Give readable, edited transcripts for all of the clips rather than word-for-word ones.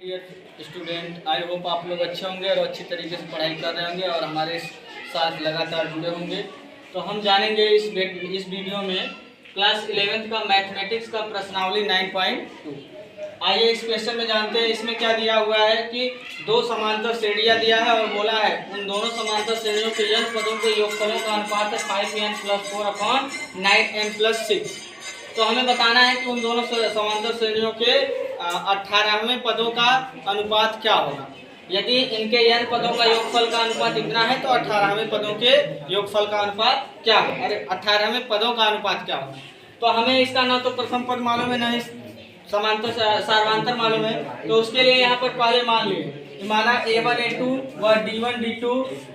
Dear student, I hope आप लोग अच्छे होंगे और अच्छी तरीके से पढ़ाई कर रहे होंगे और हमारे साथ लगातार जुड़े होंगे। तो हम जानेंगे इस वीडियो में क्लास 11th का मैथमेटिक्स का प्रश्नावली 9.2। आइए इस क्वेश्चन में जानते हैं इसमें क्या दिया हुआ है कि दो समांतर श्रेणियां दिया है और बोला है उन दोनों समांतर श्रेणियों के n पदों के योगफलों का अनुपात है 5n + 4/9n + 6। तो हमें बताना है कि उन दोनों समांतर श्रेणियों के 18वें पदों का अनुपात क्या होगा। यदि इनके n पदों का योगफल का अनुपात इतना है तो 18वें पदों के योगफल का अनुपात क्या होगा, अरे 18वें पदों का अनुपात क्या होगा। तो हमें इसका ना तो प्रथम पद मालूम है, ना समांतर सार्वधातुक मालूम है। तो उसके लिए यहाँ पर पहले मान लिए माना a1 a2 व d1 d2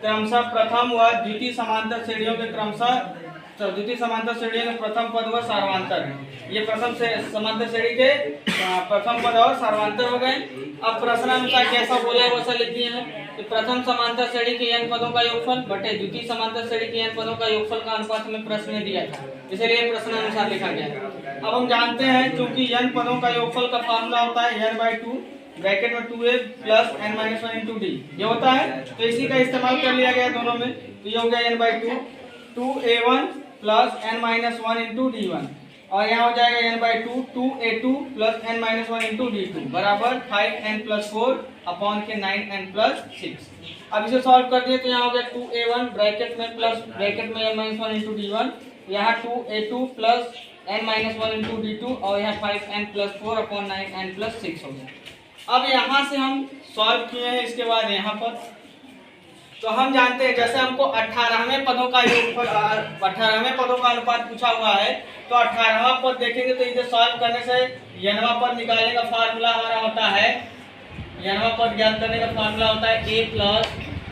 क्रमशः प्रथम व द्वितीय समांतर श्रेणियों के द्वितीय समांतर श्रेणी के प्रथम पद व सार्वधातुक है। ये प्रथम से समांतर श्रेणी के प्रथम पद और सार्वधातुक हो गए। अब प्रश्न अनुसार कैसा बोला है वैसा लिख दिए हैं कि प्रथम समांतर श्रेणी के n पदों का योगफल बटे द्वितीय समांतर श्रेणी के n पदों का योगफल का अनुपात हमें प्रश्न में दिया था, इसलिए प्रश्न अनुसार लिखा गया। अब हम जानते हैं क्योंकि n पदों का योगफल का फार्मूला होता है n/2 ब्रैकेट में 2a + n - 1 × d ये होता है। तो इसी का इस्तेमाल कर लिया गया दोनों में। तो ये हो गया n/2 2a1 + n - 1 × d1 और यहाँ हो जाएगा n/2 2a2 + n - 1 × d2 बराबर 5n + 4/9n + 6। अब इसे सॉल्व कर दिए तो यहाँ हो गया 2a1 ब्रैकेट में n - 1 × d1, यहाँ 2a2 + n - 1 × d2 और यहाँ 5n + 4/9n + 6 हो गया। अब यहाँ से हम सॉल्व किए हैं, इसके बाद यहाँ पर तो हम जानते हैं जैसे हमको 18वें पदों का योगफल 18वें पदों का अनुपात पूछा हुआ है तो 18वां पद देखेंगे तो इसे सॉल्व करने से nवां पद निकालने का फार्मूला हमारा होता है, nवां पद ज्ञात करने का फार्मूला होता है a +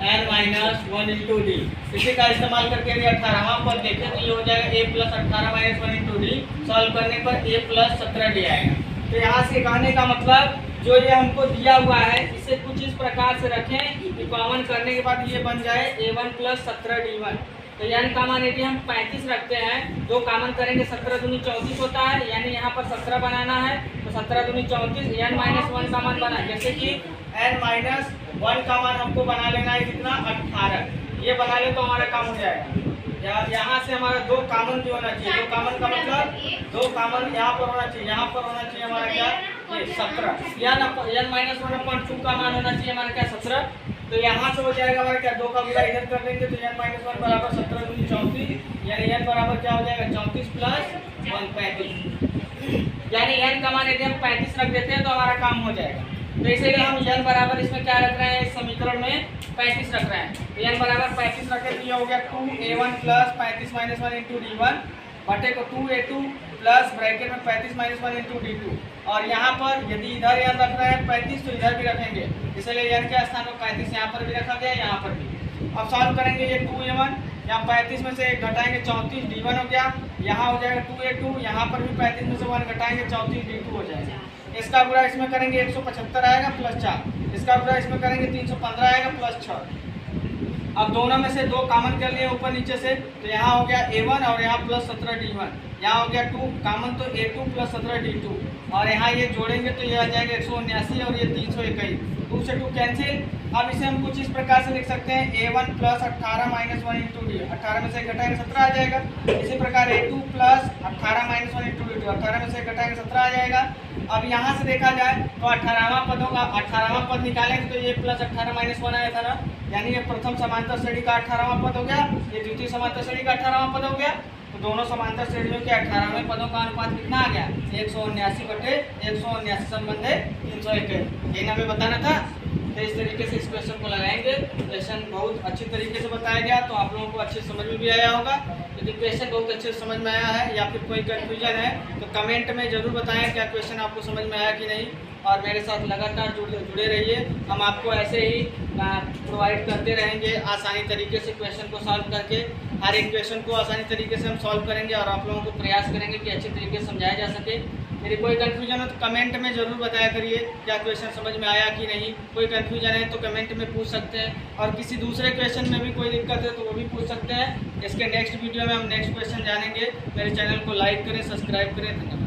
n - 1 × d। इसी का इस्तेमाल करके यदि 18वां पद देखें तो ये हो जाएगा a + 18 - 1 × d। सॉल्व करने पर a + 17d आएगा। तो यहाँ से कहने का मतलब जो ये हमको दिया हुआ है इसे कुछ इस प्रकार से रखें कि कॉमन करने के बाद ये बन जाए a1 + 17d1। तो n का मान यदि हम 35 रखते हैं, दो कॉमन करेंगे 17 दूनी 34 होता है, यानी यहाँ पर 17 बनाना है तो 17 दूनी 34 n - 1 का मान बना, जैसे कि n - 1 का मान हमको बना लेना है कितना 18, ये बना ले तो हमारा काम हो जाएगा। यहाँ से हमारा दो कॉमन भी होना चाहिए, दो कॉमन का मतलब दो कॉमन यहाँ पर होना चाहिए, यहाँ पर होना चाहिए हमारा क्या ये 17, n - 1/2 का मान होना चाहिए हमारा क्या 17। तो यहाँ से हो जाएगा हमारा क्या दो का गुणा इधर कर देंगे तो n - 1 बराबर 17 दूनी 34, यानी n बराबर क्या हो जाएगा 34 + 1 35, यानी n का मान यदि हम 35 रख देते हैं तो हमारा काम हो जाएगा। तो इसीलिए हम n बराबर इसमें क्या रख रहे हैं, इस समीकरण में 35 रख रहे हैं। तो n बराबर 35 रखे तो ये हो गया 2a1 + 35 - 1 × d1 बटे को 2a2 प्लस ब्रैकेट में 35 - 1 × d2 और यहाँ पर यदि इधर n रख रहे हैं 35 तो इधर भी रखेंगे, इसलिए n के स्थान पर 35 यहाँ पर भी रखा गया, यहाँ पर भी। अब सॉल्व करेंगे ये 2a1 यहाँ 35 में से 1 घटाएंगे 34 d1 हो गया, यहाँ हो जाएगा 2a2 यहाँ पर भी 35 में से 1 घटाएंगे 34 d2 हो जाएगा। इसका गुणा इसमें करेंगे 175 आएगा + 4, इसका गुणा इसमें करेंगे 315 आएगा + 6। अब दोनों में से दो कॉमन कर लिए ऊपर नीचे से, तो यहाँ हो गया a1 और यहाँ + 17d1, यहाँ हो गया 2 कॉमन तो a2 + 17d2 और यहाँ ये जोड़ेंगे तो ये आ जाएगा 179 और ये 321, 2 से 2 कैंसिल। अब इसे हम कुछ इस प्रकार से लिख सकते हैं a1 + 18 - 1 × d, 18 में से घटाएंगे 17 आ जाएगा। इसी प्रकार a2 + 18 - 1 × d, 18 में से घटाएंगे 17 आ जाएगा। अब यहाँ से देखा जाए तो 18वां पद निकालेंगे तो ये + 18 - 1 आया था ना, यानी ये प्रथम समांतर श्रेणी का 18वां पद हो गया, ये द्वितीय समांतर श्रेणी का 18वां पद हो गया। तो दोनों समांतर श्रेणियों के 18वें पदों का अनुपात कितना आ गया 179/179 संबंध 321, ये हमें बताना था। तो इस तरीके से इस क्वेश्चन को लगाएंगे। क्वेश्चन बहुत अच्छी तरीके से बताया गया तो आप लोगों को अच्छे समझ में भी आया होगा। यदि क्वेश्चन बहुत अच्छे से समझ में आया है या फिर कोई कन्फ्यूजन है तो कमेंट में ज़रूर बताएं क्या क्वेश्चन आपको समझ में आया कि नहीं, और मेरे साथ लगातार जुड़े रहिए। हम आपको ऐसे ही प्रोवाइड करते रहेंगे आसानी तरीके से क्वेश्चन को सॉल्व करके। हर एक क्वेश्चन को आसानी तरीके से हम सॉल्व करेंगे और आप लोगों को प्रयास करेंगे कि अच्छे तरीके से समझाया जा सके। यदि कोई कन्फ्यूजन हो तो कमेंट में ज़रूर बताया करिए क्या क्वेश्चन समझ में आया कि नहीं। कोई कन्फ्यूजन है तो कमेंट में पूछ सकते हैं, और किसी दूसरे क्वेश्चन में भी कोई दिक्कत है तो वो भी पूछ सकते हैं। इसके नेक्स्ट वीडियो में हम नेक्स्ट क्वेश्चन जानेंगे। मेरे चैनल को लाइक करें, सब्सक्राइब करें। धन्यवाद।